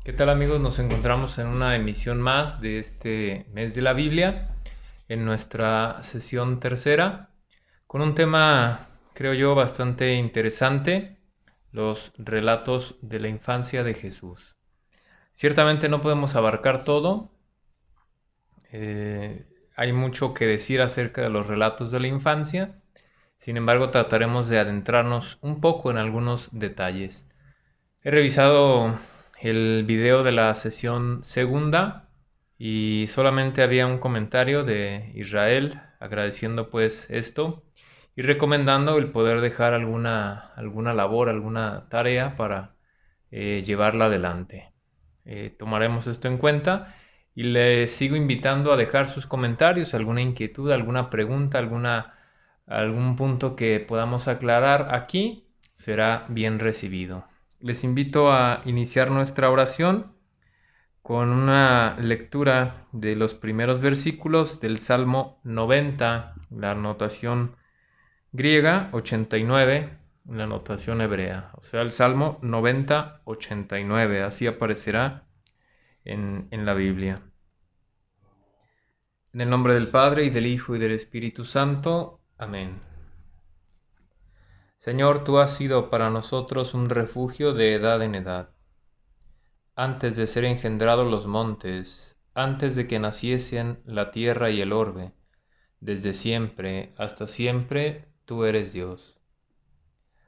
¿Qué tal amigos? Nos encontramos en una emisión más de este mes de la Biblia, en nuestra sesión tercera, con un tema, creo yo, bastante interesante, los relatos de la infancia de Jesús. Ciertamente no podemos abarcar todo, hay mucho que decir acerca de los relatos de la infancia, sin embargo trataremos de adentrarnos un poco en algunos detalles. He revisado el video de la sesión segunda y solamente había un comentario de Israel agradeciendo pues esto y recomendando el poder dejar alguna labor, alguna tarea para llevarla adelante. Tomaremos esto en cuenta y les sigo invitando a dejar sus comentarios, alguna inquietud, alguna pregunta, algún punto que podamos aclarar aquí, será bien recibido. Les invito a iniciar nuestra oración con una lectura de los primeros versículos del Salmo 90, la anotación griega, 89, la anotación hebrea. O sea, el Salmo 90, 89, así aparecerá en la Biblia. En el nombre del Padre, y del Hijo, y del Espíritu Santo. Amén. Señor, tú has sido para nosotros un refugio de edad en edad. Antes de ser engendrados los montes, antes de que naciesen la tierra y el orbe, desde siempre hasta siempre, tú eres Dios.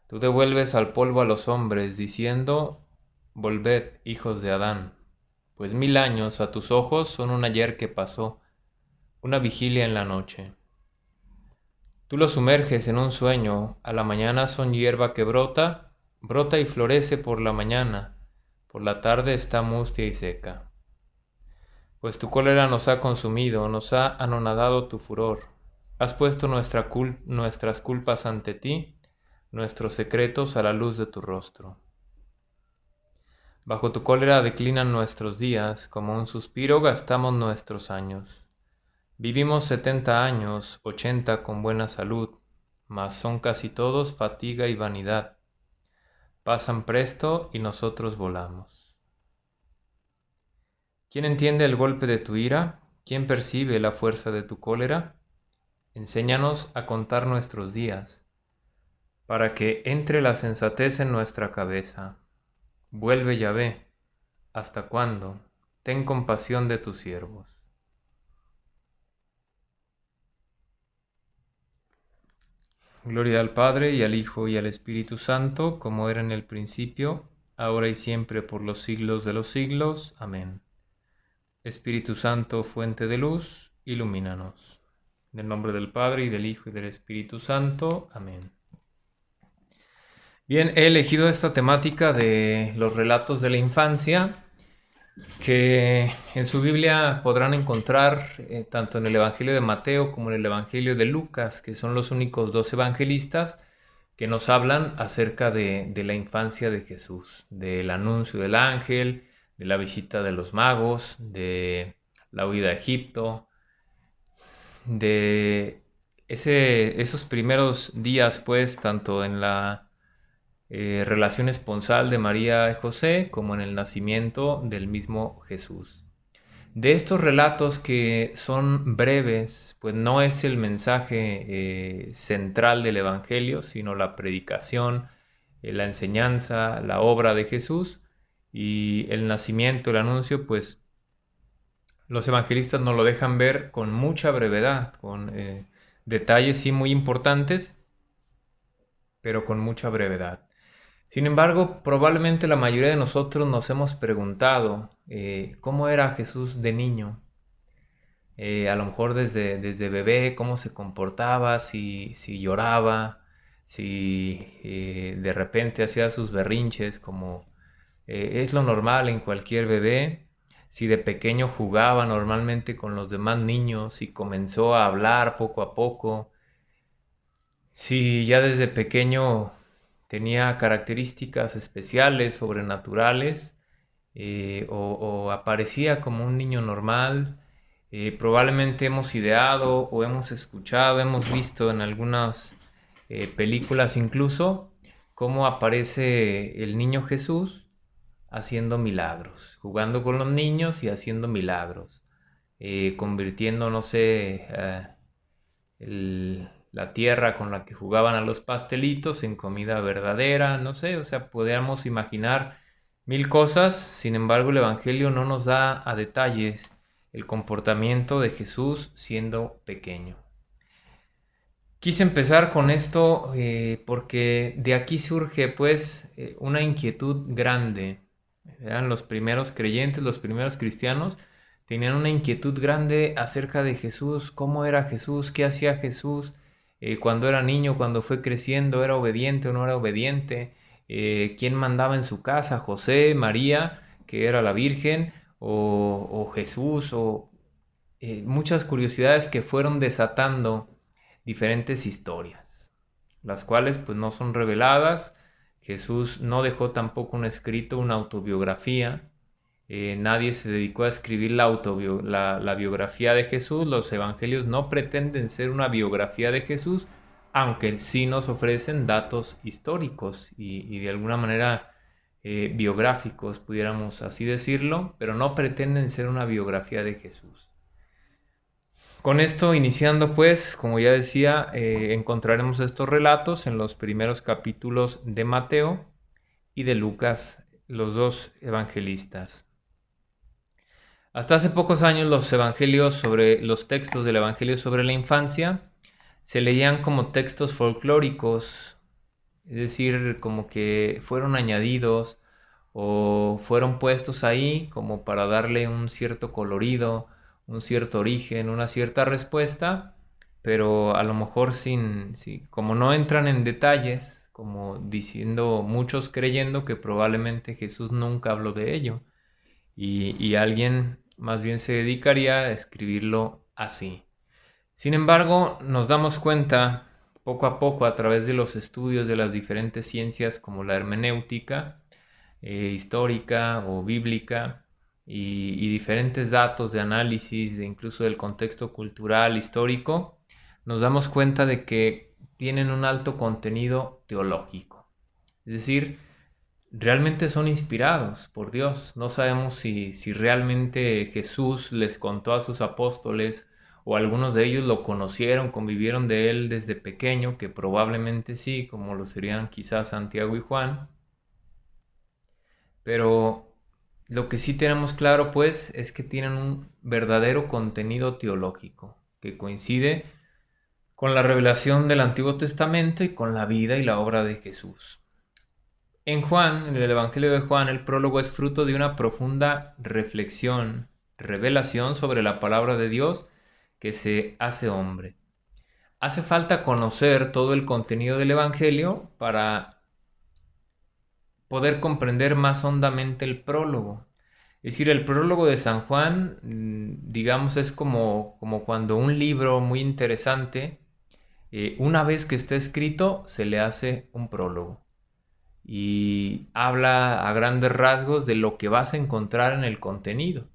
Tú devuelves al polvo a los hombres, diciendo, volved, hijos de Adán, pues 1000 años a tus ojos son un ayer que pasó, una vigilia en la noche. Tú los sumerges en un sueño, a la mañana son hierba que brota, brota y florece por la mañana, por la tarde está mustia y seca. Pues tu cólera nos ha consumido, nos ha anonadado tu furor. Has puesto nuestras culpas ante ti, nuestros secretos a la luz de tu rostro. Bajo tu cólera declinan nuestros días, como un suspiro gastamos nuestros años. Vivimos 70 años, 80 con buena salud, mas son casi todos fatiga y vanidad. Pasan presto y nosotros volamos. ¿Quién entiende el golpe de tu ira? ¿Quién percibe la fuerza de tu cólera? Enséñanos a contar nuestros días, para que entre la sensatez en nuestra cabeza. Vuelve, Yahvé, ¿hasta cuándo? Ten compasión de tus siervos. Gloria al Padre, y al Hijo, y al Espíritu Santo, como era en el principio, ahora y siempre, por los siglos de los siglos. Amén. Espíritu Santo, fuente de luz, ilumínanos. En el nombre del Padre, y del Hijo, y del Espíritu Santo. Amén. Bien, he elegido esta temática de los relatos de la infancia, que en su Biblia podrán encontrar tanto en el Evangelio de Mateo como en el Evangelio de Lucas, que son los únicos dos evangelistas que nos hablan acerca de la infancia de Jesús, del anuncio del ángel, de la visita de los magos, de la huida a Egipto, de esos primeros días, pues, tanto en la relación esponsal de María y José como en el nacimiento del mismo Jesús. De estos relatos que son breves, pues no es el mensaje central del Evangelio, sino la predicación, la enseñanza, la obra de Jesús y el nacimiento, el anuncio, pues los evangelistas nos lo dejan ver con mucha brevedad, con detalles sí muy importantes, pero con mucha brevedad. Sin embargo, probablemente la mayoría de nosotros nos hemos preguntado cómo era Jesús de niño. A lo mejor desde bebé, cómo se comportaba, si lloraba, si de repente hacía sus berrinches, como es lo normal en cualquier bebé, si de pequeño jugaba normalmente con los demás niños, si comenzó a hablar poco a poco, si ya desde pequeño tenía características especiales, sobrenaturales, o aparecía como un niño normal. Probablemente hemos ideado o hemos escuchado, hemos visto en algunas películas incluso cómo aparece el niño Jesús haciendo milagros, jugando con los niños y haciendo milagros, convirtiendo, no sé, la tierra con la que jugaban a los pastelitos en comida verdadera, no sé, o sea, podríamos imaginar mil cosas. Sin embargo, el Evangelio no nos da a detalles el comportamiento de Jesús siendo pequeño. Quise empezar con esto porque de aquí surge pues una inquietud grande. Eran los primeros creyentes, los primeros cristianos, tenían una inquietud grande acerca de Jesús, cómo era Jesús, qué hacía Jesús, cuando era niño, cuando fue creciendo, era obediente o no era obediente, quién mandaba en su casa, José, María, que era la Virgen, o Jesús, o muchas curiosidades que fueron desatando diferentes historias, las cuales pues no son reveladas. Jesús no dejó tampoco un escrito, una autobiografía. Nadie se dedicó a escribir la biografía de Jesús. Los evangelios no pretenden ser una biografía de Jesús, aunque sí nos ofrecen datos históricos y de alguna manera biográficos, pudiéramos así decirlo, pero no pretenden ser una biografía de Jesús. Con esto iniciando pues, como ya decía, encontraremos estos relatos en los primeros capítulos de Mateo y de Lucas, los dos evangelistas. Hasta hace pocos años los textos del evangelio sobre la infancia se leían como textos folclóricos, es decir, como que fueron añadidos o fueron puestos ahí como para darle un cierto colorido, un cierto origen, una cierta respuesta, pero a lo mejor como no entran en detalles, como diciendo muchos creyendo que probablemente Jesús nunca habló de ello y alguien más bien se dedicaría a escribirlo así. Sin embargo, nos damos cuenta poco a poco a través de los estudios de las diferentes ciencias como la hermenéutica, histórica o bíblica y diferentes datos de análisis, de incluso del contexto cultural, histórico, nos damos cuenta de que tienen un alto contenido teológico. Es decir, realmente son inspirados por Dios. No sabemos si realmente Jesús les contó a sus apóstoles o algunos de ellos lo conocieron, convivieron de él desde pequeño, que probablemente sí, como lo serían quizás Santiago y Juan. Pero lo que sí tenemos claro, pues, es que tienen un verdadero contenido teológico, que coincide con la revelación del Antiguo Testamento y con la vida y la obra de Jesús. En Juan, en el Evangelio de Juan, el prólogo es fruto de una profunda reflexión, revelación sobre la palabra de Dios que se hace hombre. Hace falta conocer todo el contenido del Evangelio para poder comprender más hondamente el prólogo. Es decir, el prólogo de San Juan, digamos, es como cuando un libro muy interesante, una vez que está escrito, se le hace un prólogo. Y habla a grandes rasgos de lo que vas a encontrar en el contenido,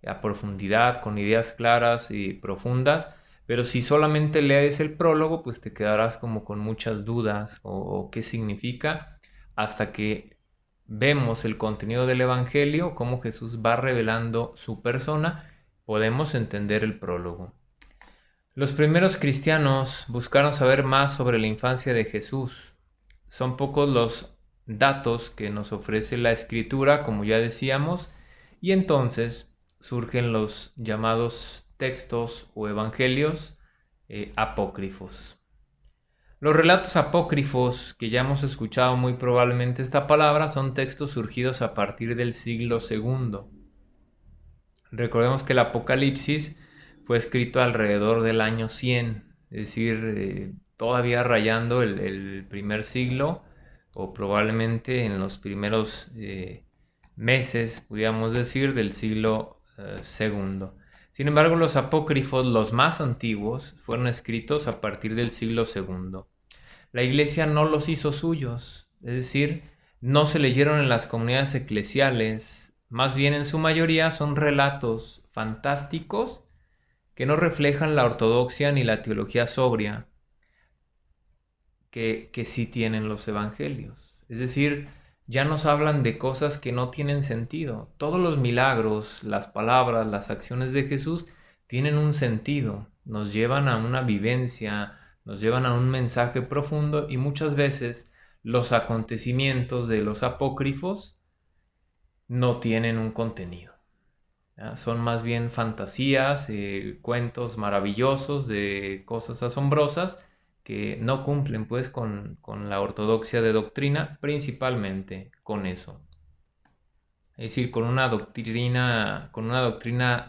a profundidad, con ideas claras y profundas. Pero si solamente lees el prólogo, pues te quedarás como con muchas dudas o qué significa, hasta que vemos el contenido del Evangelio, cómo Jesús va revelando su persona, podemos entender el prólogo. Los primeros cristianos buscaron saber más sobre la infancia de Jesús. Son pocos los datos que nos ofrece la Escritura, como ya decíamos, y entonces surgen los llamados textos o evangelios apócrifos. Los relatos apócrifos, que ya hemos escuchado muy probablemente esta palabra, son textos surgidos a partir del siglo II. Recordemos que el Apocalipsis fue escrito alrededor del año 100, es decir, todavía rayando el primer siglo, o probablemente en los primeros meses, pudiéramos decir, del siglo II. Sin embargo, los apócrifos, los más antiguos, fueron escritos a partir del siglo II. La Iglesia no los hizo suyos, es decir, no se leyeron en las comunidades eclesiales, más bien en su mayoría son relatos fantásticos que no reflejan la ortodoxia ni la teología sobria que sí tienen los evangelios. Es decir, ya nos hablan de cosas que no tienen sentido. Todos los milagros, las palabras, las acciones de Jesús tienen un sentido, nos llevan a una vivencia, nos llevan a un mensaje profundo y muchas veces los acontecimientos de los apócrifos no tienen un contenido. ¿Ya? Son más bien fantasías, cuentos maravillosos de cosas asombrosas que no cumplen pues con la ortodoxia de doctrina, principalmente con eso. Es decir, con una doctrina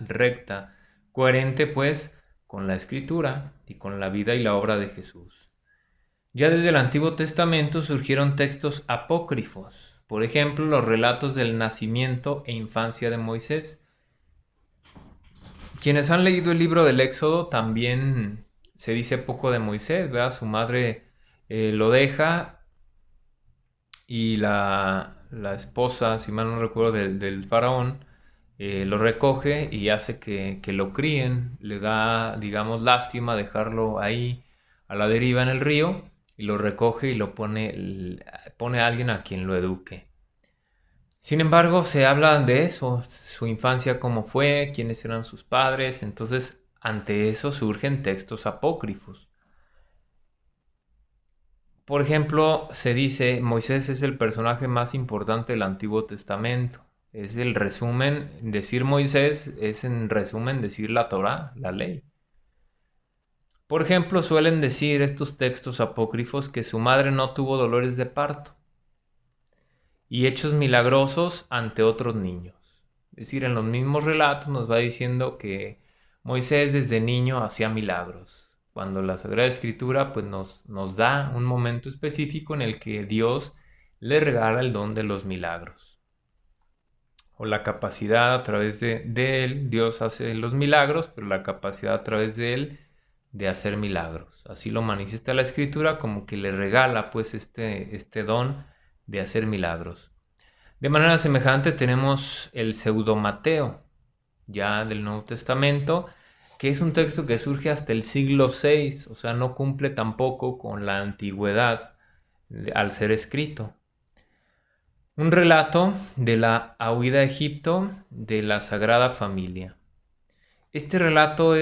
recta, coherente pues con la Escritura y con la vida y la obra de Jesús. Ya desde el Antiguo Testamento surgieron textos apócrifos, por ejemplo, los relatos del nacimiento e infancia de Moisés. Quienes han leído el libro del Éxodo también se dice poco de Moisés, ¿verdad? Su madre lo deja y la esposa, si mal no recuerdo, del faraón, lo recoge y hace que lo críen. Le da, digamos, lástima dejarlo ahí a la deriva en el río y lo recoge y lo pone a alguien a quien lo eduque. Sin embargo, se habla de eso, su infancia cómo fue, quiénes eran sus padres, entonces ante eso surgen textos apócrifos. Por ejemplo, se dice, Moisés es el personaje más importante del Antiguo Testamento. Es el resumen, decir Moisés es en resumen decir la Torá, la ley. Por ejemplo, suelen decir estos textos apócrifos que su madre no tuvo dolores de parto y hechos milagrosos ante otros niños. Es decir, en los mismos relatos nos va diciendo que Moisés desde niño hacía milagros, cuando la Sagrada Escritura pues nos da un momento específico en el que Dios le regala el don de los milagros. O la capacidad a través de él, Dios hace los milagros, pero la capacidad a través de él de hacer milagros. Así lo manifiesta la Escritura como que le regala pues este don de hacer milagros. De manera semejante tenemos el Pseudo-Mateo, ya del Nuevo Testamento, que es un texto que surge hasta el siglo VI, o sea, no cumple tampoco con la antigüedad al ser escrito. Un relato de la huida a Egipto de la Sagrada Familia. Este relato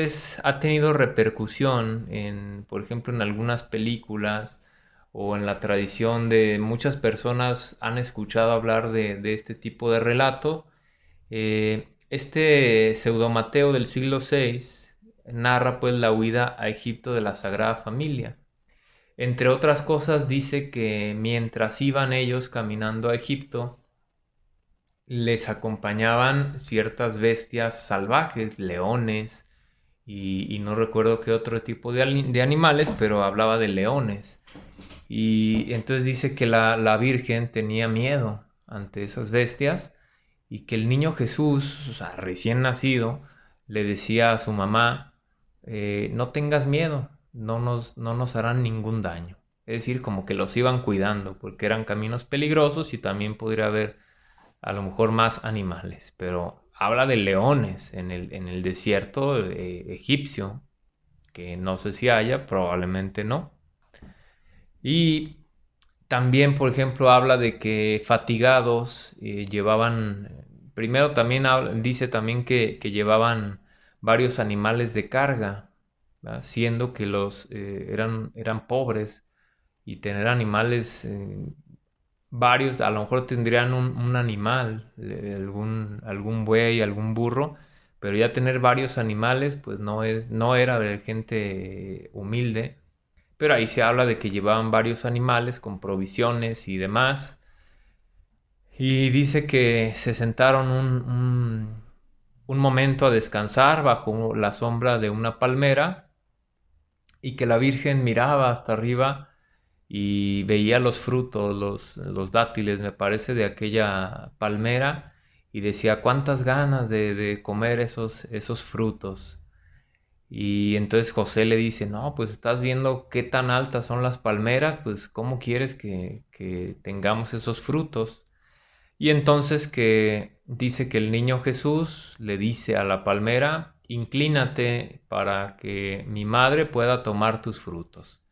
ha tenido repercusión por ejemplo, en algunas películas o en la tradición de muchas personas han escuchado hablar de este tipo de relato. Este Pseudo-Mateo del siglo VI narra pues la huida a Egipto de la Sagrada Familia. Entre otras cosas dice que mientras iban ellos caminando a Egipto, les acompañaban ciertas bestias salvajes, leones y no recuerdo qué otro tipo de animales, pero hablaba de leones. Y entonces dice que la Virgen tenía miedo ante esas bestias y que el niño Jesús, o sea, recién nacido, le decía a su mamá, no tengas miedo, no nos harán ningún daño. Es decir, como que los iban cuidando porque eran caminos peligrosos y también podría haber a lo mejor más animales, pero habla de leones en el desierto egipcio, que no sé si haya, probablemente no. Y también, por ejemplo, habla de que fatigados llevaban, primero también dice también que llevaban varios animales de carga, ¿verdad? Siendo que eran pobres y tener animales varios, a lo mejor tendrían un animal, algún buey, algún burro, pero ya tener varios animales, pues no era de gente humilde. Pero ahí se habla de que llevaban varios animales con provisiones y demás. Y dice que se sentaron un momento a descansar bajo la sombra de una palmera y que la Virgen miraba hasta arriba y veía los frutos, los dátiles, me parece, de aquella palmera y decía, cuántas ganas de comer esos frutos. Y entonces José le dice, no, pues estás viendo qué tan altas son las palmeras, pues ¿cómo quieres que tengamos esos frutos? Y entonces que dice que el niño Jesús le dice a la palmera, inclínate para que mi madre pueda tomar tus frutos.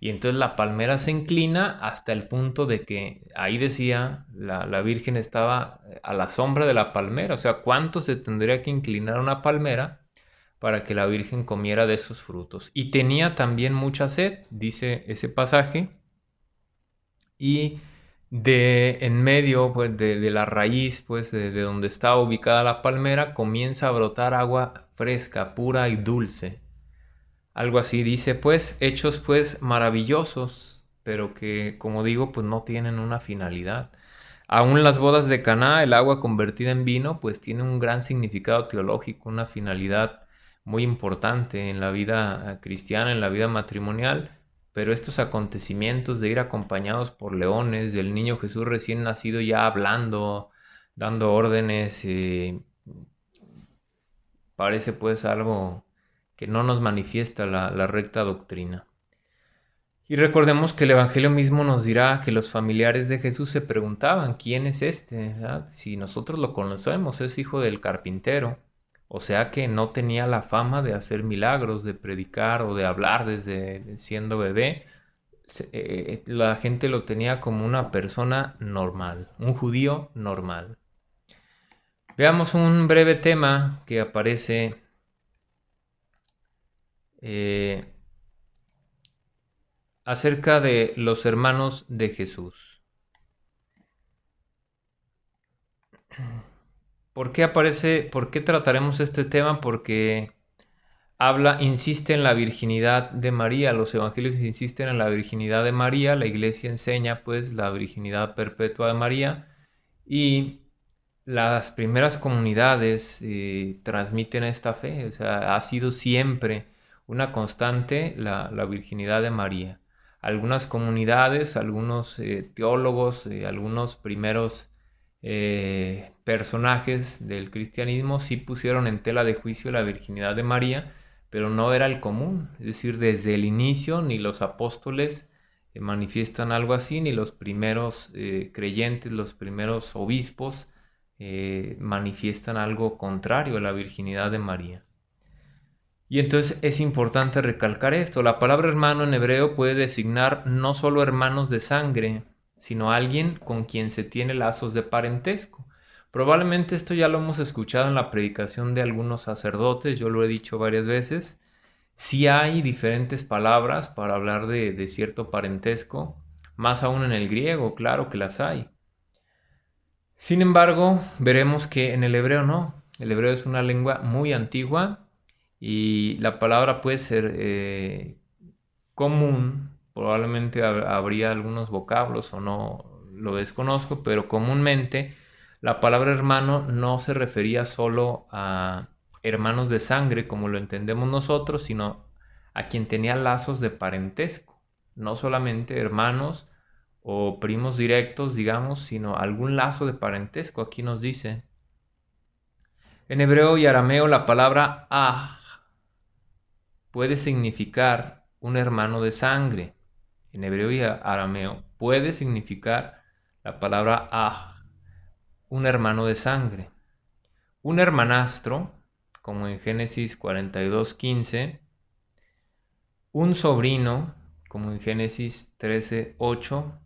Y entonces la palmera se inclina hasta el punto de que ahí decía, la Virgen estaba a la sombra de la palmera. O sea, ¿cuánto se tendría que inclinar una palmera para que la Virgen comiera de esos frutos? Y tenía también mucha sed, dice ese pasaje. Y en medio pues, de la raíz, pues de donde estaba ubicada la palmera, comienza a brotar agua fresca, pura y dulce. Algo así dice, pues, hechos pues maravillosos, pero que, como digo, pues no tienen una finalidad. Aún las bodas de Caná, el agua convertida en vino, pues tiene un gran significado teológico, una finalidad muy importante en la vida cristiana, en la vida matrimonial. Pero estos acontecimientos de ir acompañados por leones, del niño Jesús recién nacido ya hablando, dando órdenes, parece pues algo que no nos manifiesta la recta doctrina. Y recordemos que el Evangelio mismo nos dirá que los familiares de Jesús se preguntaban, ¿quién es este? ¿Verdad? Si nosotros lo conocemos, es hijo del carpintero. O sea que no tenía la fama de hacer milagros, de predicar o de hablar desde siendo bebé. La gente lo tenía como una persona normal, un judío normal. Veamos un breve tema que aparece acerca de los hermanos de Jesús. ¿Por qué trataremos este tema? Porque insiste en la virginidad de María, los evangelios insisten en la virginidad de María, la iglesia enseña pues la virginidad perpetua de María y las primeras comunidades transmiten esta fe, o sea, ha sido siempre una constante la virginidad de María. Algunas comunidades, algunos teólogos, algunos primeros personajes del cristianismo sí pusieron en tela de juicio la virginidad de María, pero no era el común. Es decir, desde el inicio ni los apóstoles manifiestan algo así, ni los primeros creyentes, los primeros obispos manifiestan algo contrario a la virginidad de María. Y entonces es importante recalcar esto. La palabra hermano en hebreo puede designar no solo hermanos de sangre, sino alguien con quien se tiene lazos de parentesco. Probablemente esto ya lo hemos escuchado en la predicación de algunos sacerdotes, yo lo he dicho varias veces. Sí hay diferentes palabras para hablar de cierto parentesco, más aún en el griego, claro que las hay. Sin embargo, veremos que en el hebreo no. El hebreo es una lengua muy antigua y la palabra puede ser común. Probablemente habría algunos vocablos o no, lo desconozco, pero comúnmente la palabra hermano no se refería solo a hermanos de sangre como lo entendemos nosotros, sino a quien tenía lazos de parentesco. No solamente hermanos o primos directos, digamos, sino algún lazo de parentesco. Aquí nos dice. En hebreo y arameo la palabra ah puede significar un hermano de sangre. En hebreo y arameo puede significar la palabra ah, un hermano de sangre. Un hermanastro, como en Génesis 42:15. Un sobrino, como en Génesis 13:8.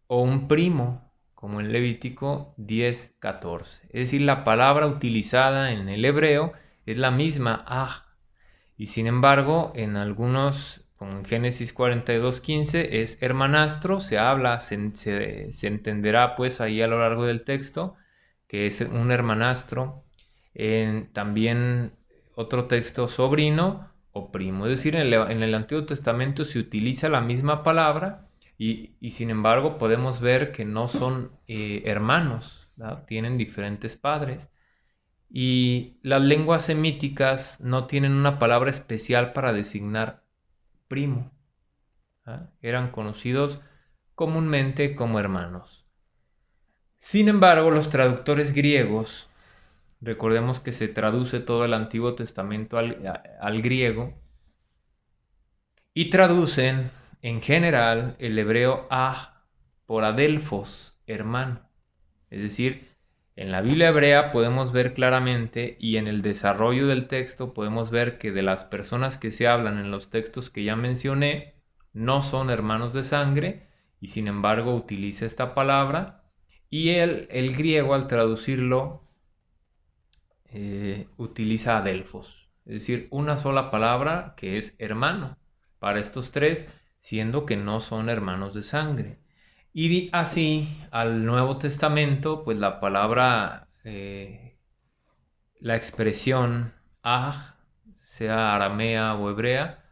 O un primo, como en Levítico 10:14. Es decir, la palabra utilizada en el hebreo es la misma, ah. Y sin embargo, en algunos, como en Génesis 42:15, es hermanastro, se habla, se entenderá pues ahí a lo largo del texto, que es un hermanastro. También otro texto, sobrino o primo. Es decir, en el Antiguo Testamento se utiliza la misma palabra. Y sin embargo podemos ver que no son hermanos, ¿verdad? Tienen diferentes padres. Y las lenguas semíticas no tienen una palabra especial para designar primo, ¿verdad? Eran conocidos comúnmente como hermanos. Sin embargo, los traductores griegos, recordemos que se traduce todo el Antiguo Testamento al griego, y traducen en general el hebreo ah por adelphos, hermano. Es decir, en la Biblia hebrea podemos ver claramente y en el desarrollo del texto podemos ver que de las personas que se hablan en los textos que ya mencioné, no son hermanos de sangre, y sin embargo utiliza esta palabra, y el griego al traducirlo utiliza adelphos, es decir, una sola palabra que es hermano para estos tres, siendo que no son hermanos de sangre. Y así al Nuevo Testamento, pues la palabra, la expresión aj, sea aramea o hebrea,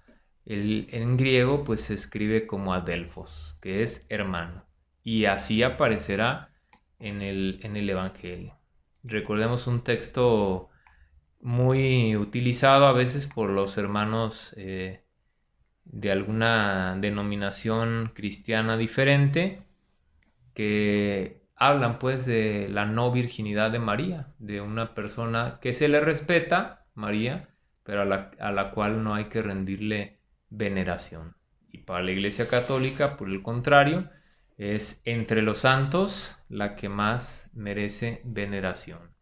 en griego pues se escribe como adelphos, que es hermano. Y así aparecerá en el Evangelio. Recordemos un texto muy utilizado a veces por los hermanos de alguna denominación cristiana diferente, que hablan pues de la no virginidad de María, de una persona que se le respeta, María, pero a la cual no hay que rendirle veneración. Y para la Iglesia Católica, por el contrario, es entre los santos la que más merece veneración.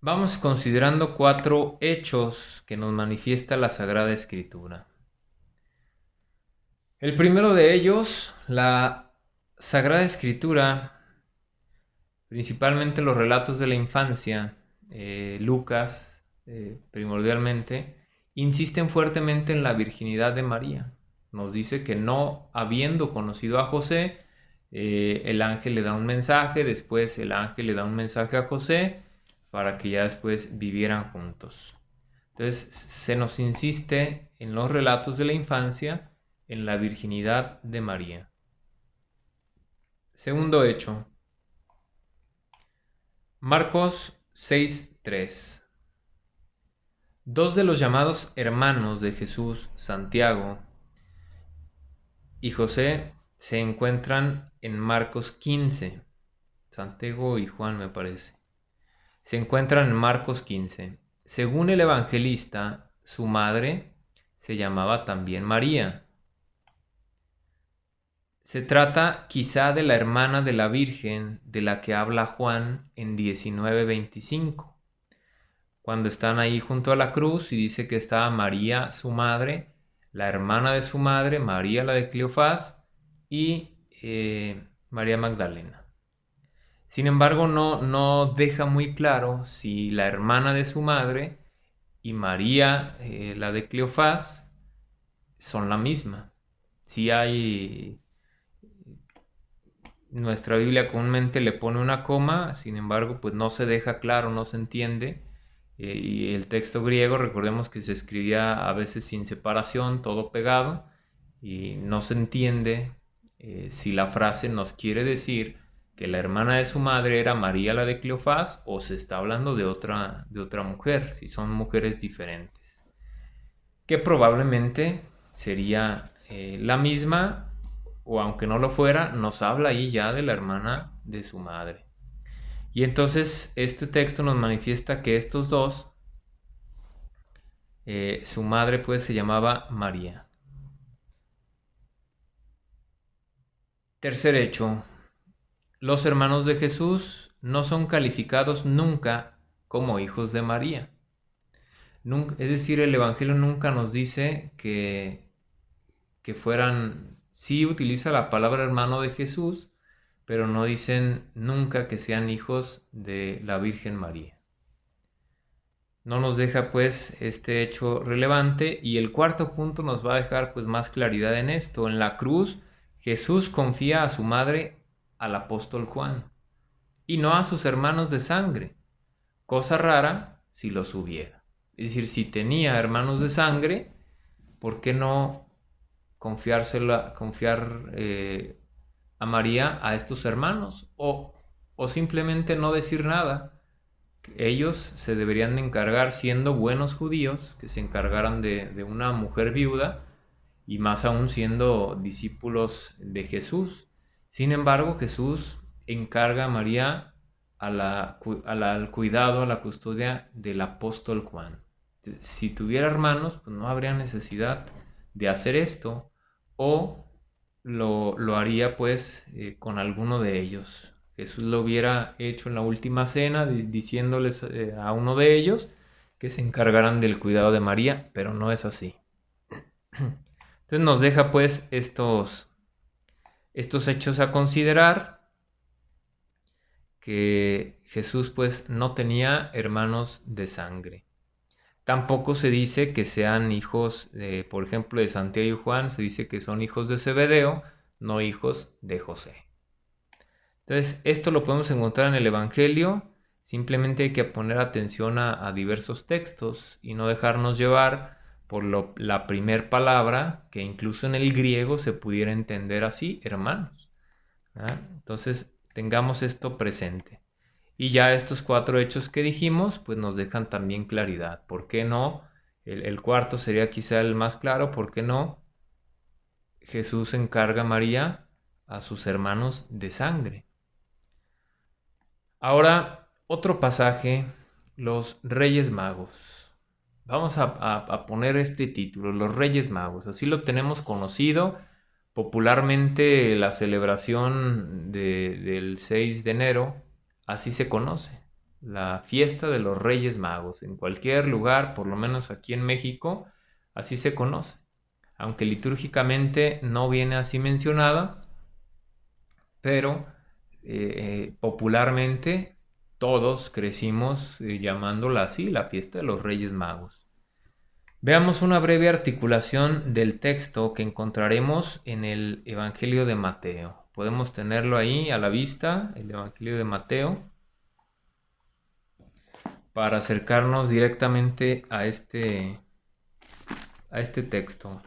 Vamos considerando 4 hechos que nos manifiesta la Sagrada Escritura. El primero de ellos, la Sagrada Escritura, principalmente los relatos de la infancia, Lucas primordialmente, insisten fuertemente en la virginidad de María. Nos dice que no habiendo conocido a José, el ángel le da un mensaje, después el ángel le da un mensaje a José para que ya después vivieran juntos. Entonces se nos insiste en los relatos de la infancia en la virginidad de María. Segundo hecho, Marcos 6:3. Dos de los llamados hermanos de Jesús, Santiago y José, se encuentran en Marcos 15. Santiago y Juan, me parece. Se encuentran en Marcos 15. Según el evangelista, su madre se llamaba también María. Se trata quizá de la hermana de la Virgen de la que habla Juan en 19:25, cuando están ahí junto a la cruz y dice que estaba María, su madre, la hermana de su madre, María la de Cleofás, y María Magdalena. Sin embargo, no deja muy claro si la hermana de su madre y María, la de Cleofás, son la misma. Si hay... Nuestra Biblia comúnmente le pone una coma, sin embargo, pues no se deja claro, no se entiende. Y el texto griego, recordemos que se escribía a veces sin separación, todo pegado, y no se entiende si la frase nos quiere decir que la hermana de su madre era María la de Cleofás o se está hablando de otra mujer, si son mujeres diferentes. Que probablemente sería la misma, o aunque no lo fuera, nos habla ahí ya de la hermana de su madre. Y entonces este texto nos manifiesta que estos dos, su madre pues se llamaba María. Tercer hecho, los hermanos de Jesús no son calificados nunca como hijos de María. Es decir, el Evangelio nunca nos dice que fueran, sí utiliza la palabra hermano de Jesús, pero no dicen nunca que sean hijos de la Virgen María. No nos deja pues este hecho relevante, y el cuarto punto nos va a dejar pues más claridad en esto. En la cruz Jesús confía a su madre al apóstol Juan y no a sus hermanos de sangre, cosa rara si los hubiera. Es decir, si tenía hermanos de sangre, ¿por qué no confiar a María a estos hermanos? O simplemente no decir nada. Ellos se deberían de encargar, siendo buenos judíos, que se encargaran de una mujer viuda, y más aún siendo discípulos de Jesús. Sin embargo, Jesús encarga a María al cuidado, a la custodia del apóstol Juan. Si tuviera hermanos, pues no habría necesidad de hacer esto, o lo haría pues con alguno de ellos. Jesús lo hubiera hecho en la última cena, diciéndoles a uno de ellos que se encargaran del cuidado de María, pero no es así. Entonces nos deja pues estos hechos a considerar, que Jesús pues no tenía hermanos de sangre. Tampoco se dice que sean hijos, por ejemplo, de Santiago y Juan, se dice que son hijos de Zebedeo, no hijos de José. Entonces, esto lo podemos encontrar en el Evangelio. Simplemente hay que poner atención a diversos textos y no dejarnos llevar por la primer palabra, que incluso en el griego se pudiera entender así, hermanos. Entonces, tengamos esto presente. Y ya estos 4 hechos que dijimos, pues nos dejan también claridad. ¿Por qué no? El cuarto sería quizá el más claro. ¿Por qué no? Jesús encarga a María a sus hermanos de sangre. Ahora, otro pasaje, los Reyes Magos. Vamos a poner este título, los Reyes Magos. Así lo tenemos conocido. Popularmente la celebración del 6 de enero, así se conoce. La fiesta de los Reyes Magos. En cualquier lugar, por lo menos aquí en México, así se conoce. Aunque litúrgicamente no viene así mencionada, pero popularmente todos crecimos llamándola así, la fiesta de los Reyes Magos. Veamos una breve articulación del texto que encontraremos en el Evangelio de Mateo. Podemos tenerlo ahí a la vista, el Evangelio de Mateo, para acercarnos directamente a este texto.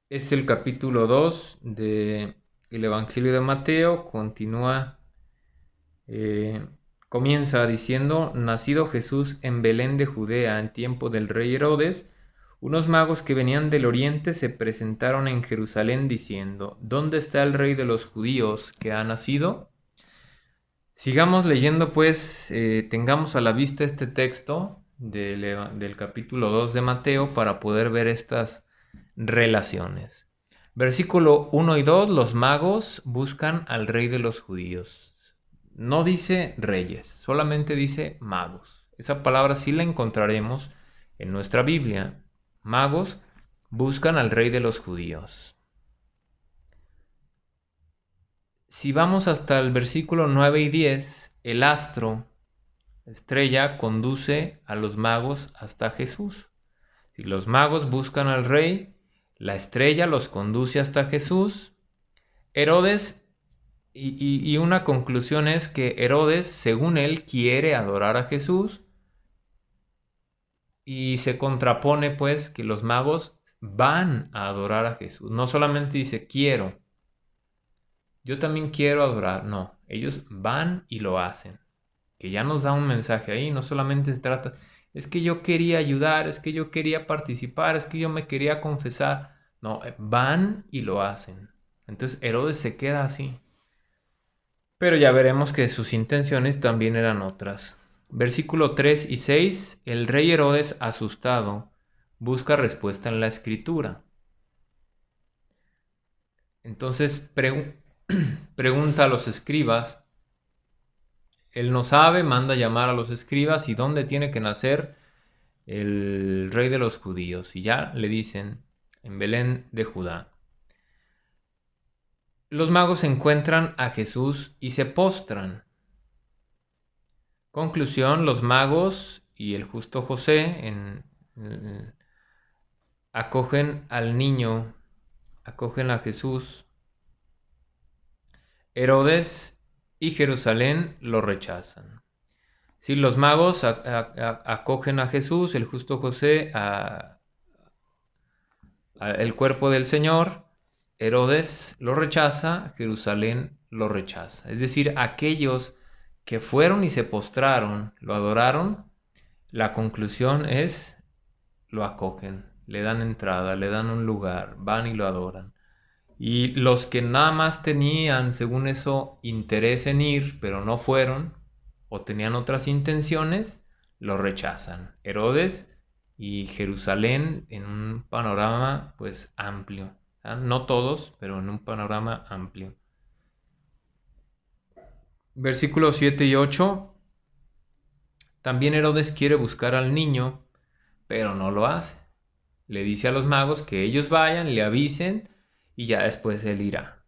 Es el capítulo 2 del Evangelio de Mateo. Comienza diciendo: nacido Jesús en Belén de Judea en tiempo del rey Herodes, unos magos que venían del oriente se presentaron en Jerusalén diciendo: ¿dónde está el rey de los judíos que ha nacido? Sigamos leyendo pues, tengamos a la vista este texto del capítulo 2 de Mateo para poder ver estas relaciones. Versículo 1 y 2, los magos buscan al rey de los judíos. No dice reyes, solamente dice magos. Esa palabra sí la encontraremos en nuestra Biblia. Magos buscan al rey de los judíos. Si vamos hasta el versículo 9 y 10, el astro, estrella, conduce a los magos hasta Jesús. Si los magos buscan al rey, la estrella los conduce hasta Jesús. Herodes, y una conclusión es que Herodes, según él, quiere adorar a Jesús, y se contrapone pues que los magos van a adorar a Jesús. No solamente dice quiero, yo también quiero adorar. No, ellos van y lo hacen. Que ya nos da un mensaje ahí. No solamente se trata, es que yo quería ayudar, es que yo quería participar, es que yo me quería confesar. No, van y lo hacen. Entonces Herodes se queda así. Pero ya veremos que sus intenciones también eran otras. Versículo 3 y 6. El rey Herodes, asustado, busca respuesta en la escritura. Entonces pregunta a los escribas. Él no sabe, manda llamar a los escribas y dónde tiene que nacer el rey de los judíos. Y ya le dicen, en Belén de Judá. Los magos encuentran a Jesús y se postran. Conclusión, los magos y el justo José acogen al niño, acogen a Jesús. Herodes y Jerusalén lo rechazan. Si los magos acogen a Jesús, el justo José el cuerpo del Señor, Herodes lo rechaza, Jerusalén lo rechaza. Es decir, aquellos que fueron y se postraron, lo adoraron, la conclusión es, lo acogen, le dan entrada, le dan un lugar, van y lo adoran. Y los que nada más tenían, según eso, interés en ir, pero no fueron, o tenían otras intenciones, lo rechazan. Herodes y Jerusalén en un panorama pues amplio. No todos, pero en un panorama amplio. Versículos 7 y 8. También Herodes quiere buscar al niño, pero no lo hace. Le dice a los magos que ellos vayan, le avisen y ya después él irá.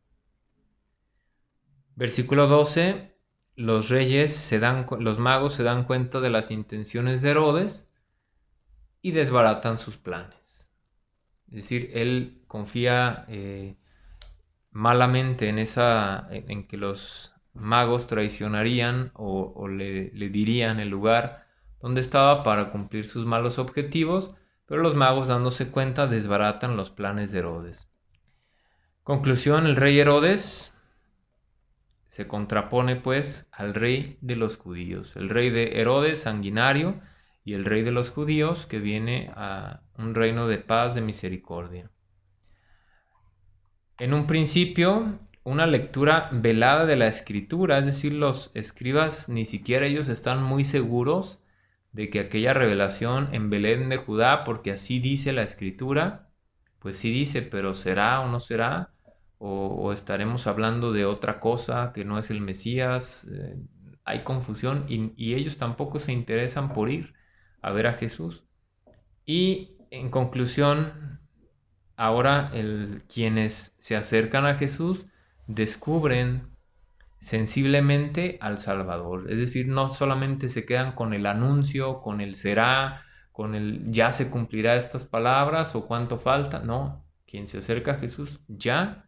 Versículo 12. Los magos se dan cuenta de las intenciones de Herodes y desbaratan sus planes. Es decir, él confía malamente en que los magos traicionarían o le dirían el lugar donde estaba para cumplir sus malos objetivos, pero los magos, dándose cuenta, desbaratan los planes de Herodes. Conclusión: el rey Herodes se contrapone pues al rey de los judíos, el rey de Herodes sanguinario y el rey de los judíos que viene a un reino de paz, de misericordia. En un principio, una lectura velada de la escritura, es decir, los escribas ni siquiera ellos están muy seguros de que aquella revelación en Belén de Judá, porque así dice la escritura, pues sí dice, pero ¿será o no será? ¿O estaremos hablando de otra cosa que no es el Mesías? Hay confusión y ellos tampoco se interesan por ir a ver a Jesús. Y en conclusión, ahora quienes se acercan a Jesús descubren sensiblemente al Salvador. Es decir, no solamente se quedan con el anuncio, con el será, con el ya se cumplirá estas palabras o cuánto falta. No, quien se acerca a Jesús ya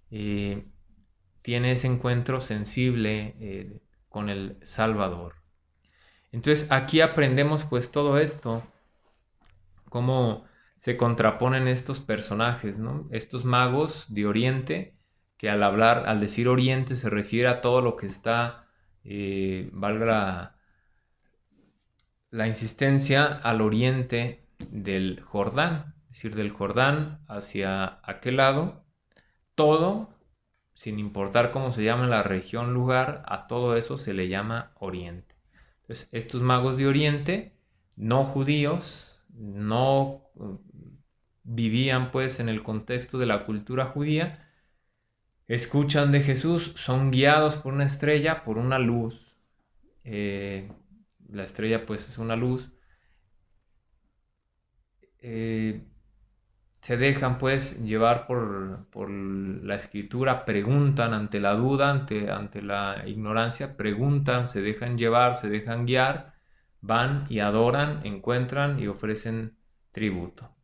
tiene ese encuentro sensible con el Salvador. Entonces aquí aprendemos pues todo esto, cómo se contraponen estos personajes, ¿no? Estos magos de Oriente, que al decir Oriente se refiere a todo lo que está, valga la insistencia, al oriente del Jordán, es decir, del Jordán hacia aquel lado, todo, sin importar cómo se llama la región, lugar, a todo eso se le llama Oriente. Entonces, estos magos de Oriente, no judíos, no vivían pues en el contexto de la cultura judía, escuchan de Jesús, son guiados por una estrella, por una luz. La estrella pues es una luz. Se dejan pues llevar por la escritura, preguntan ante la duda, ante la ignorancia, preguntan, se dejan llevar, se dejan guiar, van y adoran, encuentran y ofrecen tributo.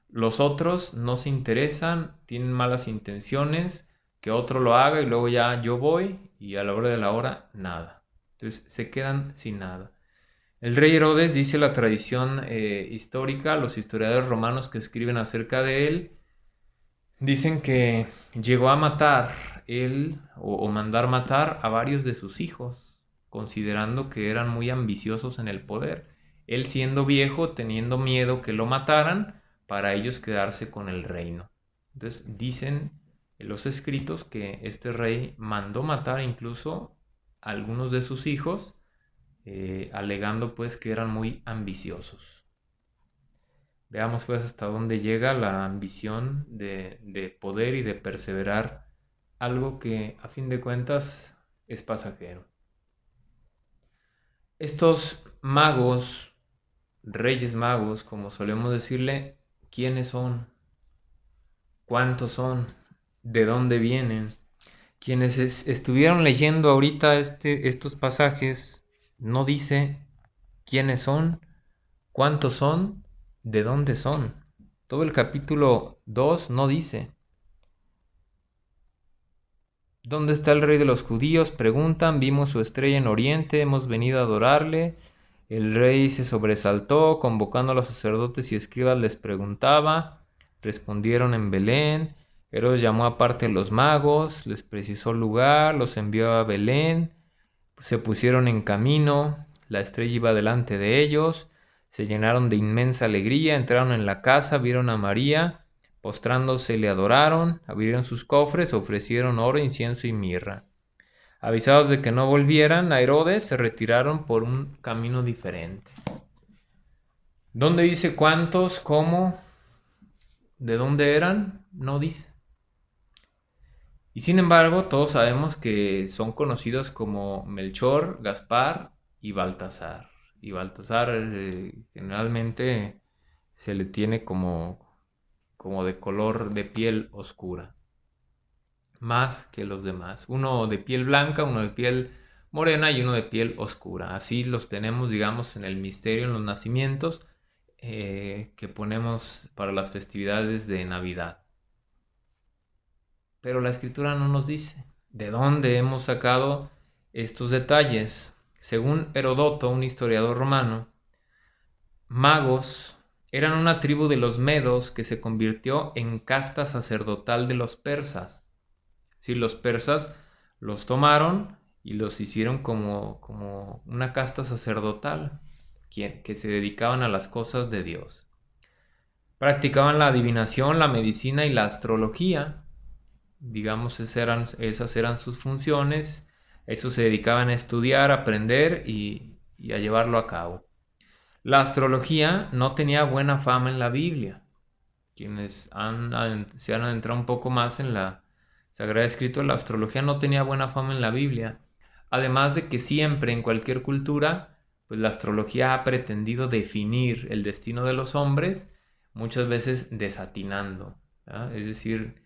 Los otros no se interesan, tienen malas intenciones, que otro lo haga y luego ya yo voy y a la hora de la hora nada. Entonces se quedan sin nada. El rey Herodes, dice la tradición histórica, los historiadores romanos que escriben acerca de él, dicen que llegó a matar él o mandar matar a varios de sus hijos, considerando que eran muy ambiciosos en el poder. Él siendo viejo, teniendo miedo que lo mataran, para ellos quedarse con el reino. Entonces dicen en los escritos que este rey mandó matar incluso a algunos de sus hijos, alegando pues que eran muy ambiciosos. Veamos pues hasta dónde llega la ambición de poder y de perseverar algo que a fin de cuentas es pasajero. Estos magos, reyes magos, como solemos decirle, ¿quiénes son? ¿Cuántos son? ¿De dónde vienen? Quienes estuvieron leyendo ahorita estos pasajes, no dice quiénes son, cuántos son, de dónde son. Todo el capítulo 2 no dice. ¿Dónde está el rey de los judíos? Preguntan, vimos su estrella en Oriente, hemos venido a adorarle. El rey se sobresaltó, convocando a los sacerdotes y escribas les preguntaba. Respondieron en Belén. Herodes llamó aparte a los magos, les precisó el lugar, los envió a Belén. Se pusieron en camino, la estrella iba delante de ellos. Se llenaron de inmensa alegría, entraron en la casa, vieron a María. Postrándose le adoraron, abrieron sus cofres, ofrecieron oro, incienso y mirra. Avisados de que no volvieran a Herodes, se retiraron por un camino diferente. ¿Dónde dice cuántos, cómo, de dónde eran? No dice. Y sin embargo, todos sabemos que son conocidos como Melchor, Gaspar y Baltasar. Y Baltasar generalmente se le tiene como de color de piel oscura, más que los demás. Uno de piel blanca, uno de piel morena y uno de piel oscura. Así los tenemos, digamos, en el misterio, en los nacimientos que ponemos para las festividades de Navidad. Pero la escritura no nos dice de dónde hemos sacado estos detalles. Según Herodoto, un historiador romano, magos eran una tribu de los medos que se convirtió en casta sacerdotal de los persas. Sí, los persas los tomaron y los hicieron como una casta sacerdotal que se dedicaban a las cosas de Dios. Practicaban la adivinación, la medicina y la astrología. Digamos, esas eran sus funciones. Eso se dedicaban a estudiar, a aprender y a llevarlo a cabo. La astrología no tenía buena fama en la Biblia. Quienes se han adentrado un poco más en la Sagrada Escritura, la astrología no tenía buena fama en la Biblia. Además de que siempre, en cualquier cultura, pues la astrología ha pretendido definir el destino de los hombres, muchas veces desatinando, ¿verdad? Es decir,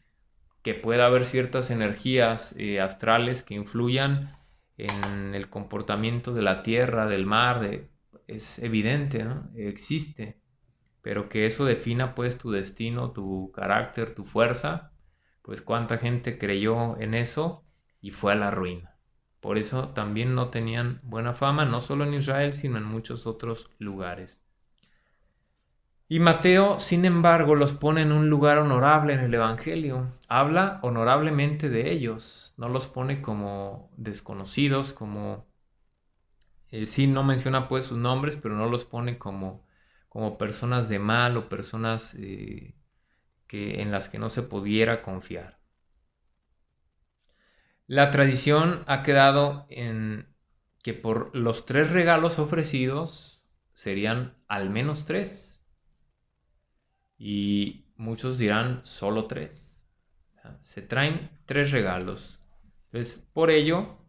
que pueda haber ciertas energías astrales que influyan en el comportamiento de la tierra, del mar, es evidente, ¿no? Existe, pero que eso defina pues tu destino, tu carácter, tu fuerza, pues cuánta gente creyó en eso y fue a la ruina. Por eso también no tenían buena fama, no solo en Israel, sino en muchos otros lugares. Y Mateo, sin embargo, los pone en un lugar honorable en el Evangelio. Habla honorablemente de ellos. No los pone como desconocidos, como... sí, no menciona pues sus nombres, pero no los pone como personas de mal o personas en las que no se pudiera confiar. La tradición ha quedado en que por los 3 regalos ofrecidos serían al menos 3. Y muchos dirán solo 3. Se traen 3 regalos. Entonces, por ello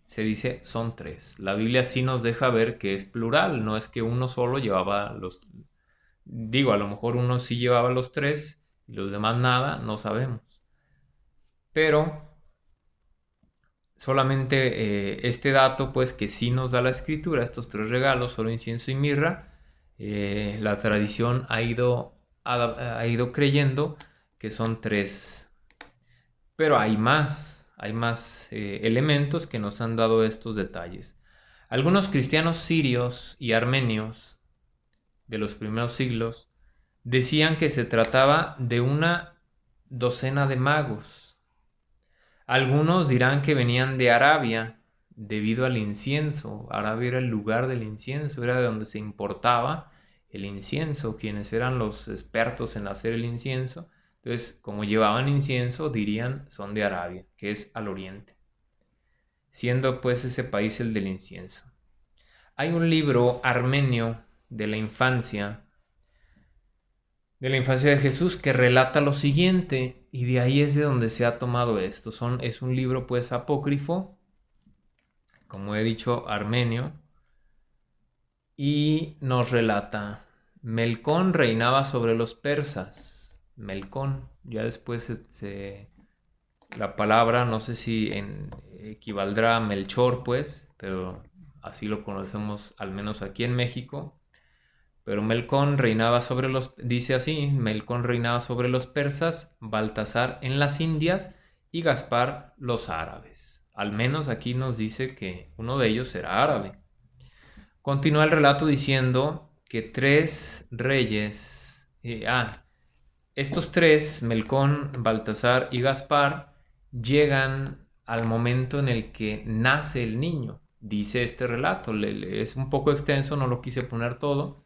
se dice son 3. La Biblia sí nos deja ver que es plural, no es que uno solo llevaba los... Digo, a lo mejor uno sí llevaba los 3 y los demás nada, no sabemos. Pero solamente este dato, pues que sí nos da la escritura, estos 3 regalos, oro, incienso y mirra, la tradición ha ido creyendo que son 3. Pero hay más elementos que nos han dado estos detalles. Algunos cristianos sirios y armenios de los primeros siglos decían que se trataba de una docena de magos. Algunos dirán que venían de Arabia debido al incienso. Arabia era el lugar del incienso, era de donde se importaba el incienso, quienes eran los expertos en hacer el incienso. Entonces, como llevaban incienso, dirían son de Arabia, que es al oriente, siendo pues ese país el del incienso. Hay un libro armenio de la infancia de Jesús que relata lo siguiente, y de ahí es de donde se ha tomado esto. Es un libro pues apócrifo, como he dicho, armenio, y nos relata: Melcón reinaba sobre los persas. Melcón, ya después la palabra, no sé si equivaldrá a Melchor, pues, pero así lo conocemos al menos aquí en México. Pero Melcón reinaba sobre dice así: Melcón reinaba sobre los persas, Baltasar en las Indias y Gaspar los árabes. Al menos aquí nos dice que uno de ellos era árabe. Continúa el relato diciendo que 3 reyes, estos 3, Melcón, Baltasar y Gaspar, llegan al momento en el que nace el niño. Dice este relato, es un poco extenso, no lo quise poner todo.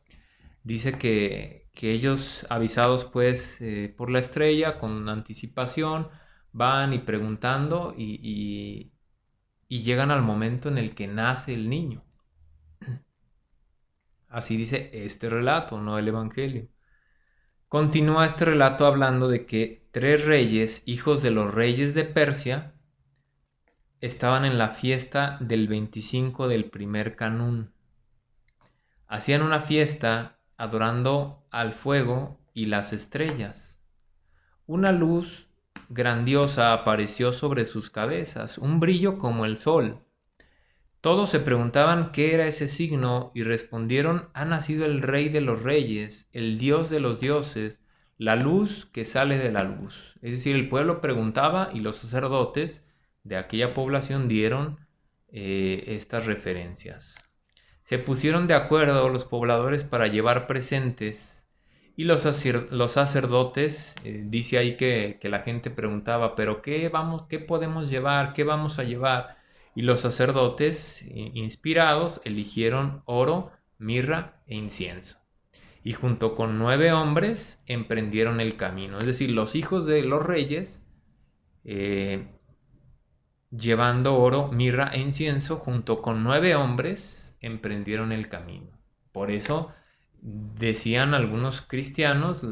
Dice que ellos, avisados pues por la estrella, con anticipación, van y preguntando y llegan al momento en el que nace el niño. Así dice este relato, no el Evangelio. Continúa este relato hablando de que 3 reyes, hijos de los reyes de Persia, estaban en la fiesta del 25 del primer Canún. Hacían una fiesta adorando al fuego y las estrellas. Una luz grandiosa apareció sobre sus cabezas, un brillo como el sol. Todos se preguntaban qué era ese signo y respondieron: ha nacido el Rey de los Reyes, el Dios de los dioses, la luz que sale de la luz. Es decir, el pueblo preguntaba y los sacerdotes de aquella población dieron estas referencias. Se pusieron de acuerdo los pobladores para llevar presentes y los sacerdotes, dice ahí que la gente preguntaba, pero ¿qué podemos llevar? ¿Qué vamos a llevar? Y los sacerdotes, inspirados, eligieron oro, mirra e incienso. Y junto con 9 hombres emprendieron el camino. Es decir, los hijos de los reyes, llevando oro, mirra e incienso, junto con 9 hombres, emprendieron el camino. Por eso decían algunos cristianos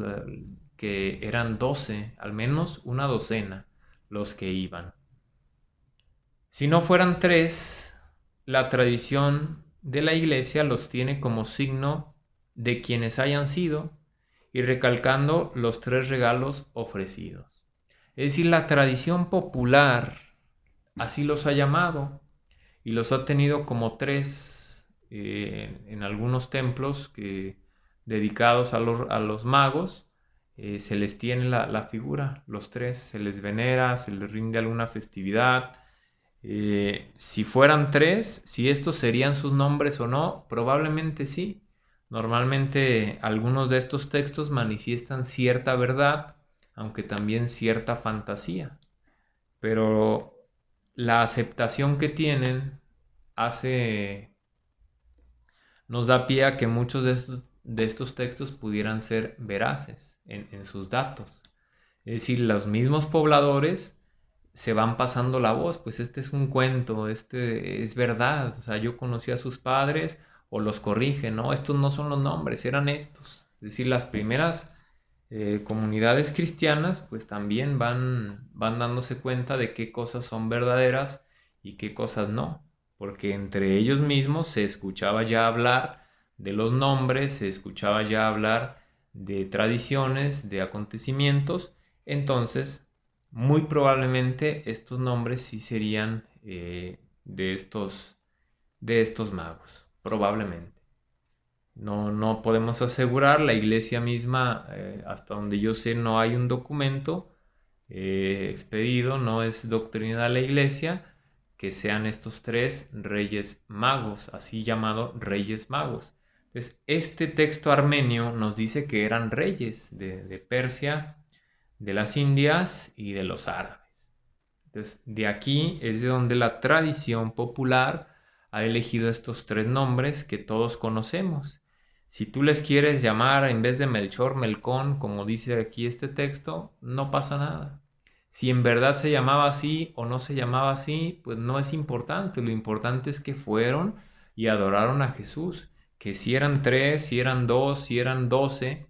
que eran 12, al menos una docena, los que iban. Si no fueran 3, la tradición de la Iglesia los tiene como signo de quienes hayan sido y recalcando los 3 regalos ofrecidos. Es decir, la tradición popular así los ha llamado y los ha tenido como 3 en algunos templos dedicados a los magos. Se les tiene la figura, los 3, se les venera, se les rinde alguna festividad. Si fueran 3, si estos serían sus nombres o no, probablemente sí. Normalmente algunos de estos textos manifiestan cierta verdad, aunque también cierta fantasía. Pero la aceptación que tienen nos da pie a que muchos de estos textos pudieran ser veraces en sus datos. Es decir, los mismos pobladores se van pasando la voz, pues este es un cuento, este es verdad, o sea, yo conocí a sus padres, o los corrigen, no, estos no son los nombres, eran estos. Es decir, las primeras comunidades cristianas pues también van dándose cuenta de qué cosas son verdaderas y qué cosas no, porque entre ellos mismos se escuchaba ya hablar de los nombres, se escuchaba ya hablar de tradiciones, de acontecimientos. Entonces muy probablemente estos nombres sí serían de estos magos, probablemente. No podemos asegurar, la iglesia misma, hasta donde yo sé, no hay un documento expedido, no es doctrina de la iglesia que sean estos 3 reyes magos, así llamados reyes magos. Entonces, este texto armenio nos dice que eran reyes de Persia, de las Indias y de los árabes. Entonces, de aquí es de donde la tradición popular ha elegido estos 3 nombres que todos conocemos. Si tú les quieres llamar en vez de Melchor, Melcón, como dice aquí este texto, no pasa nada. Si en verdad se llamaba así o no se llamaba así, pues no es importante. Lo importante es que fueron y adoraron a Jesús. Que si eran 3, si eran 2, si eran 12,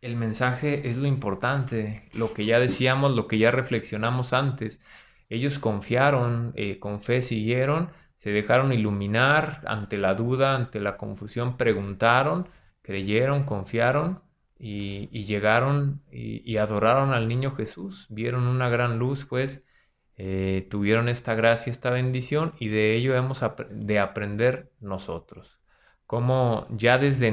el mensaje es lo importante, lo que ya decíamos, lo que ya reflexionamos antes. Ellos confiaron, con fe siguieron, se dejaron iluminar ante la duda, ante la confusión, preguntaron, creyeron, confiaron y llegaron y adoraron al niño Jesús. Vieron una gran luz, pues tuvieron esta gracia, esta bendición, y de ello hemos de aprender nosotros. Como ya desde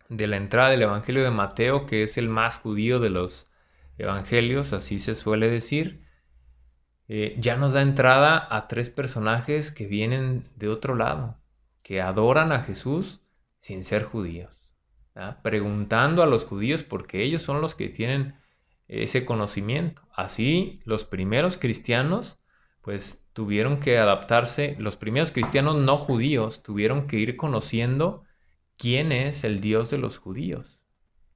de la entrada del Evangelio de Mateo, que es el más judío de los evangelios, así se suele decir, ya nos da entrada a 3 personajes que vienen de otro lado, que adoran a Jesús sin ser judíos, ¿verdad? Preguntando a los judíos porque ellos son los que tienen ese conocimiento. Así los primeros cristianos pues tuvieron que adaptarse, los primeros cristianos no judíos tuvieron que ir conociendo quién es el Dios de los judíos,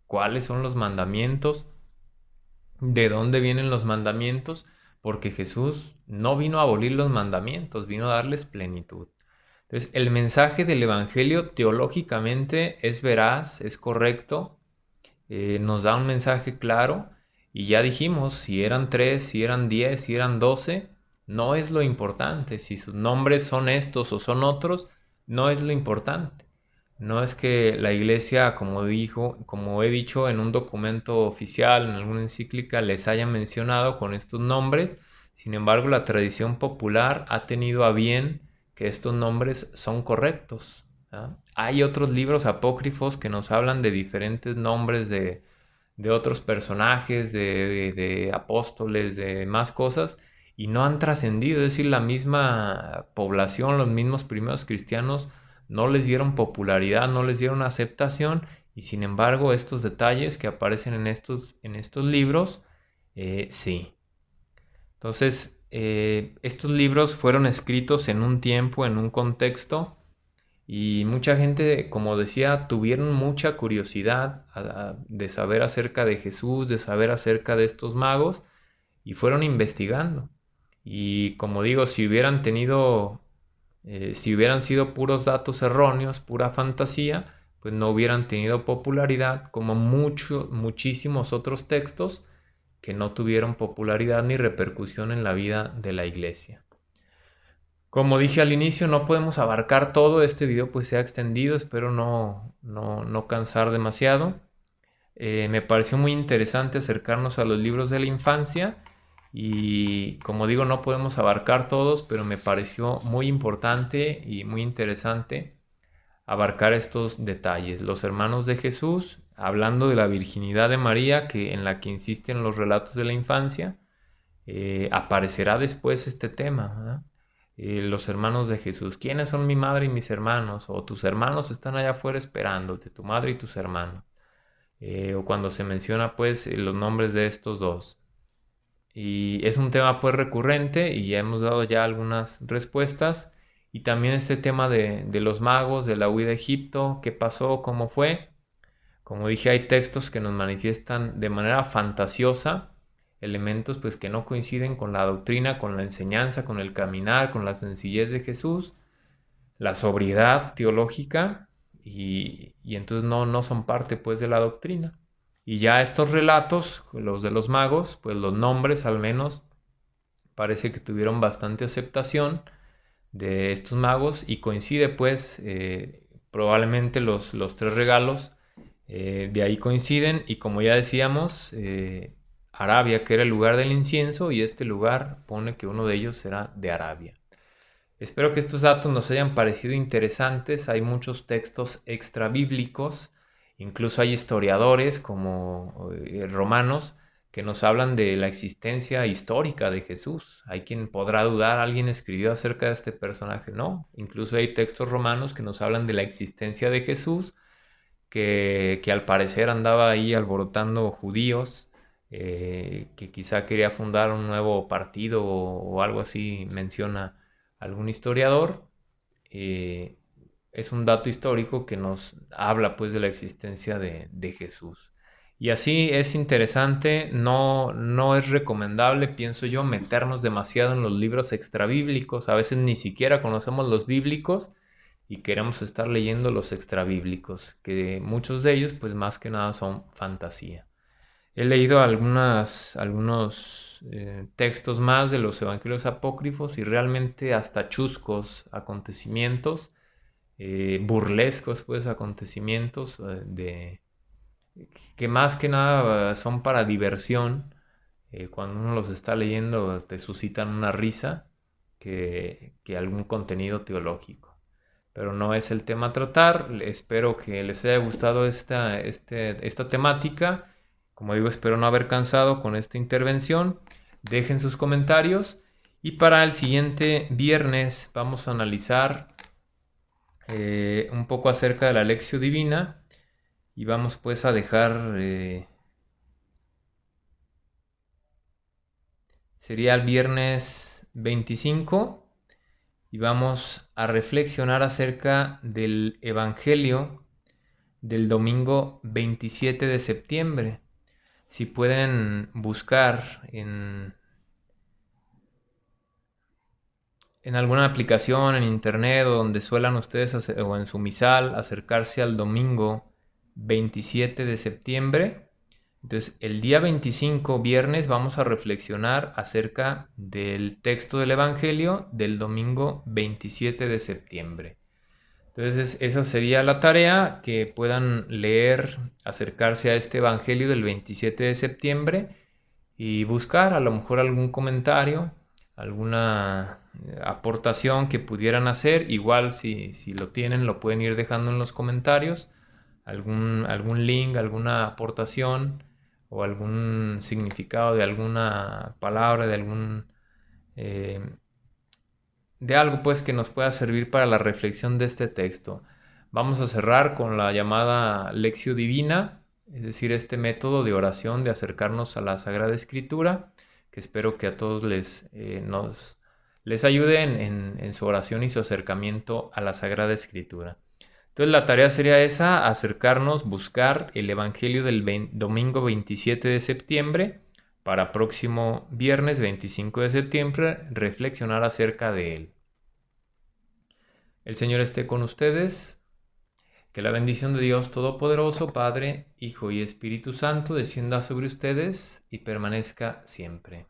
cuáles son los mandamientos, de dónde vienen los mandamientos, porque Jesús no vino a abolir los mandamientos, vino a darles plenitud. Entonces, el mensaje del Evangelio teológicamente es veraz, es correcto, nos da un mensaje claro y ya dijimos, si eran 3, si eran 10, si eran 12, no es lo importante. Si sus nombres son estos o son otros, no es lo importante. No es que la iglesia, como he dicho en un documento oficial, en alguna encíclica, les haya mencionado con estos nombres. Sin embargo, la tradición popular ha tenido a bien que estos nombres son correctos. ¿Ah? Hay otros libros apócrifos que nos hablan de diferentes nombres de otros personajes, de apóstoles, de más cosas, y no han trascendido. Es decir, la misma población, los mismos primeros cristianos, no les dieron popularidad, no les dieron aceptación, y sin embargo estos detalles que aparecen en estos libros, sí. Entonces, estos libros fueron escritos en un tiempo, en un contexto, y mucha gente, como decía, tuvieron mucha curiosidad de saber acerca de Jesús, de saber acerca de estos magos, y fueron investigando. Y como digo, si hubieran sido puros datos erróneos, pura fantasía, pues no hubieran tenido popularidad como muchísimos otros textos que no tuvieron popularidad ni repercusión en la vida de la iglesia. Como dije al inicio, no podemos abarcar todo. Este video pues se ha extendido, espero no cansar demasiado. Me pareció muy interesante acercarnos a los libros de la infancia y como digo, no podemos abarcar todos, pero me pareció muy importante y muy interesante abarcar estos detalles. Los hermanos de Jesús, hablando de la virginidad de María, en la que insisten los relatos de la infancia, aparecerá después este tema, ¿verdad? Los hermanos de Jesús, ¿quiénes son mi madre y mis hermanos? O tus hermanos están allá afuera esperándote, tu madre y tus hermanos. O cuando se menciona pues los nombres de estos dos. Y es un tema pues recurrente y ya hemos dado ya algunas respuestas. Y también este tema de los magos, de la huida a Egipto, qué pasó, cómo fue. Como dije, hay textos que nos manifiestan de manera fantasiosa elementos pues que no coinciden con la doctrina, con la enseñanza, con el caminar, con la sencillez de Jesús, la sobriedad teológica y entonces no son parte pues de la doctrina. Y ya estos relatos, los de los magos, pues los nombres al menos parece que tuvieron bastante aceptación de estos magos y coincide pues probablemente los tres regalos de ahí coinciden y como ya decíamos, Arabia que era el lugar del incienso y este lugar pone que uno de ellos será de Arabia. Espero que estos datos nos hayan parecido interesantes. Hay muchos textos extrabíblicos, incluso hay historiadores como romanos que nos hablan de la existencia histórica de Jesús. Hay quien podrá dudar, alguien escribió acerca de este personaje. No, incluso hay textos romanos que nos hablan de la existencia de Jesús, que al parecer andaba ahí alborotando judíos, que quizá quería fundar un nuevo partido o algo así, menciona algún historiador. eh, es un dato histórico que nos habla pues de la existencia de Jesús. Y así es interesante, no es recomendable, pienso yo, meternos demasiado en los libros extrabíblicos. A veces ni siquiera conocemos los bíblicos y queremos estar leyendo los extrabíblicos, que muchos de ellos pues más que nada son fantasía. He leído algunos textos más de los evangelios apócrifos y realmente hasta chuscos acontecimientos, burlescos pues acontecimientos que más que nada son para diversión. Cuando uno los está leyendo te suscitan una risa que algún contenido teológico. Pero no es el tema a tratar. Espero que les haya gustado esta temática. Como digo, espero no haber cansado con esta intervención. Dejen sus comentarios. Y para el siguiente viernes vamos a analizar un poco acerca de la Lectio Divina. Y vamos pues a dejar... sería el viernes 25. Y vamos a reflexionar acerca del Evangelio del domingo 27 de septiembre. Si pueden buscar en alguna aplicación, en internet o donde suelan ustedes o en su misal acercarse al domingo 27 de septiembre. Entonces, el día 25, viernes, vamos a reflexionar acerca del texto del Evangelio del domingo 27 de septiembre. Entonces, esa sería la tarea, que puedan leer, acercarse a este Evangelio del 27 de septiembre y buscar a lo mejor algún comentario, alguna aportación que pudieran hacer. Igual si lo tienen, lo pueden ir dejando en los comentarios, algún link, alguna aportación o algún significado de alguna palabra, de algo pues que nos pueda servir para la reflexión de este texto. Vamos a cerrar con la llamada Lectio Divina, es decir, este método de oración, de acercarnos a la Sagrada Escritura, que espero que a todos les ayude en su oración y su acercamiento a la Sagrada Escritura. Entonces la tarea sería esa: acercarnos, buscar el Evangelio del domingo 27 de septiembre, para próximo viernes 25 de septiembre reflexionar acerca de él. El Señor esté con ustedes. Que la bendición de Dios Todopoderoso, Padre, Hijo y Espíritu Santo, descienda sobre ustedes y permanezca siempre.